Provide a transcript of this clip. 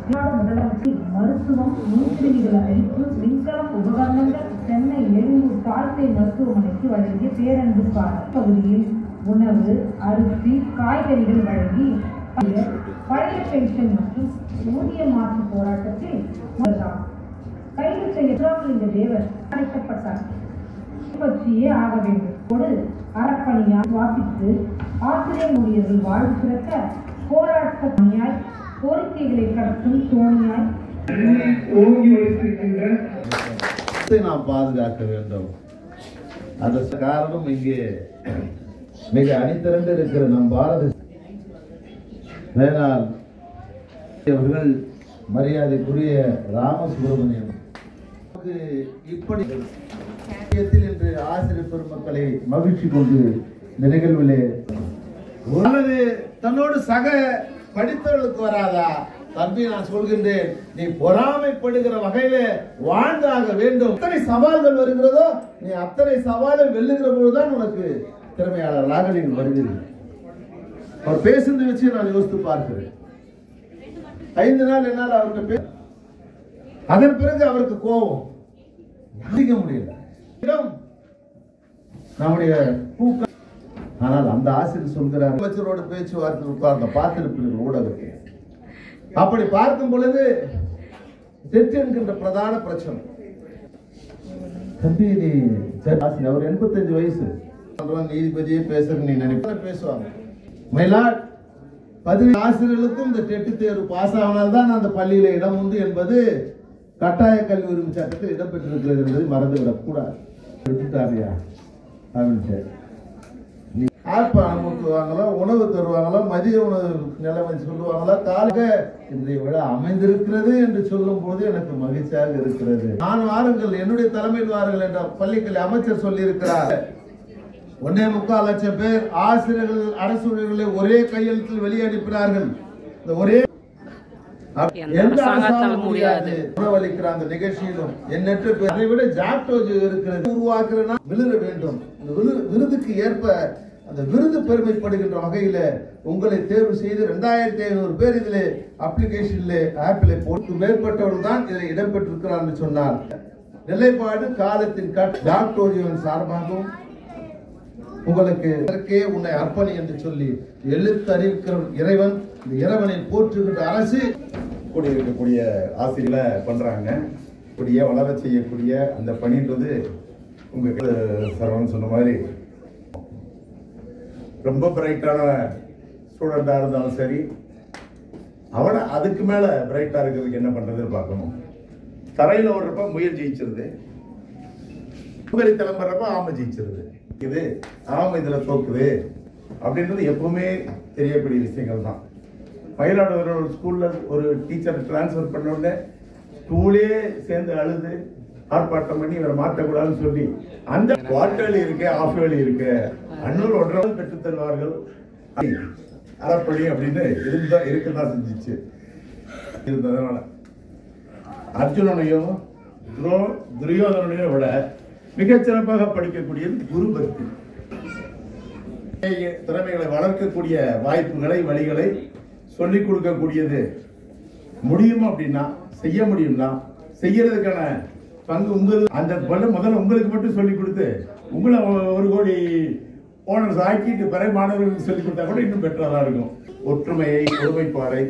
முதலமைச்சர் மருத்துவம், நுண்கிருமிகள் அழிப்பு, விண்கலம் உபகரணங்கள் சென்னை எழும்பூர் தாழ்த்தை மருத்துவமனைக்கு வழங்கிய பேரன்பு பகுதியில் உணவு, அரிசி, காய்கறிகள் வழங்கி பழைய பென்ஷன் மற்றும் ஊதிய மாற்று போராட்டத்தில் கைது செய்யப்பட்ட இந்த தேவர் அழைக்கப்பட்டார். பற்றியே ஆக வேண்டும் அறப்பணியால் வாசித்து ஆசிரியர் ஊழியர்கள் வாழ்வு சிறக்க போராட்ட பணியாய் கோரிக்கைகளை கடத்தும் தோணியாய் நாம் பாதுகாக்க வேண்டும். அதற்கு காரணம் இங்கே மிக அணிதிரண்டு இருக்கிற நம் பாரத மேலாள் அவர்கள் மரியாதைக்குரிய ராமசுப்ரமணியம் இப்படி என்று ஆசிரியர் பெருமக்களை மகிழ்ச்சி கொண்டு இந்த நிகழ்விலே தன்னோடு சக படித்தவர்களுக்கு வராதா? தம்பி, நான் சொல்கின்றேன், நீ பொறாமைப்படுகிற வகையில வாழ்ந்தாக வேண்டும். அத்தனை சவால்கள் வருகிறதோ நீ அத்தனை சவாலை வெல்லுகிற போதுதான் உனக்கு திறமையாளர்களாக நீங்கள் வருகிறீர்கள். அவர் பேசுறது வச்சு நான் யோசித்து பார்க்கிறேன். 5 நாள் என்னால் அவர்கிட்ட அதன் பிறகு அவருக்கு கோபம் அதிக முடியல. நம்முடைய பூக்கள். ஆனால் அந்த ஆசிரியர் சொல்கிறார், அமைச்சரோட பேச்சுவார்த்தை உட்கார்ந்த பார்த்திருப்பீர்கள் ஊடகத்தை. அப்படி பார்க்கும் பொழுது தெற்கு என்கின்ற பிரதான பிரச்சனை. தம்பி, நீ அவர் 85 வயசு நீதிபதியே பேசுற நீ நினைப்ப பேசுவாங்க. மயிலாட் 15 ஆசிரியர்களுக்கும் இந்த டெட் தேர்வு பாஸ் ஆனால்தான் அந்த பள்ளியில இடம் உண்டு என்பது கட்டாய கல்வி உரிமை சட்டத்தில் இடம்பெற்றிருக்கிறது என்பதை மறந்துவிடக் கூடாது. விட்டுட்டாரியா அப்படின்னு அனுமதிவாங்களா, உணவு தருவாங்களா, மதிய உணவு நிலைமை சொல்லுவாங்களா, காலைக இன்றைய விழா அமைந்திருக்கிறது என்று சொல்லும் போது எனக்கு மகிழ்ச்சியாக இருக்கிறது. நான் வாருங்கள், என்னுடைய தலைமையில் வாருங்கள் என்ற பள்ளிக்கல்வி அமைச்சர் சொல்லி இருக்கிறார். 1.25 லட்சம் பேர் ஆசிரியர்கள் அரசு ஊழியர்களை ஒரே கையெழுத்தில் வெளியே அனுப்பினார்கள். இந்த ஒரே முடியாது உணவளிக்கிற அந்த நிகழ்ச்சியிலும் எண்ணற்ற பேர் அதை விட ஜாக்டோஜி இருக்கிறது உருவாக்குறனா விழுற வேண்டும். இந்த விருதுக்கு ஏற்ப அந்த விருது பெருமைப்படுகின்ற வகையில உங்களை தேர்வு செய்து 2500 பேர் இதில் அப்ளிகேஷன்ல ஆப்பிளை போட்டு மேற்பட்டவர்கள் தான் இதில் இடம்பெற்றிருக்கிறார் என்று சொன்னார். நிலைப்பாடு காலத்தின் ஜாக்டோஜியின் சார்பாகவும் உங்களுக்கு இதற்கே உன்னை அர்ப்பணி என்று சொல்லி எழுத்தறிவிக்கிற இறைவன், இந்த இறைவனை போற்றுகின்ற அரசு கூடி இருக்கக்கூடிய ஆசிரியர்களை பண்றாங்க. கூடிய வளர செய்யக்கூடிய அந்த பணின்றது உங்க சரவணன் சொன்ன மாதிரி ரொம்ப பிரைட்டான ஸ்டூடெண்டா இருந்தாலும் சரி, அவனை அதுக்கு மேல பிரைட்டா இருக்கிறதுக்கு என்ன பண்றதுன்னு பார்க்கணும். தரையில ஓடுறப்ப முயல் ஜெயிச்சிருது, முகரி கிளம்புறப்ப ஆமை ஜெயிச்சிருது. இது ஆமை இதுல தோக்குது அப்படின்றது எப்பவுமே தெரியக்கூடிய விஷயங்கள் தான். மயிலாடுதுறை ஒரு ஸ்கூல்ல ஒரு டீச்சர் டிரான்ஸ்பர் பண்ண உடனே ஸ்கூலே சேர்ந்து அழுது ஆர்ப்பாட்டம் பண்ணி இவரை மாற்றக்கூடாதுன்னு சொல்லி அந்த குவார்டர்லி இருக்கு, ஆஃப் இயர்லி இருக்கு, அன்னூர் 1 பெற்றுத் தருவார்கள் அறப்படி அப்படின்னு இருக்குதான் செஞ்சிச்சு. இருந்ததுனால அர்ஜுனனையும் துரியோதனையும் விட மிகச்சிறப்பாக படிக்கக்கூடியது குரு பக்தி. திறமைகளை வளர்க்கக்கூடிய வாய்ப்புகளை, வழிகளை சொல்லிக் கொடுக்கக்கூடியது. முடியும் அப்படின்னா, செய்ய முடியும்னா செய்யறதுக்கான பங்கு உங்களுக்கு. அந்த முதல்ல உங்களுக்கு மட்டும் சொல்லிக் கொடுத்து உங்களை 1 கோடி ஓனர்ஸ் ஆக்கிட்டு பிற மாணவர்களுக்கு சொல்லிக் கொடுத்தா கூட இன்னும் பெட்டரா இருக்கும். ஒற்றுமையை, ஒருமைப்பாடை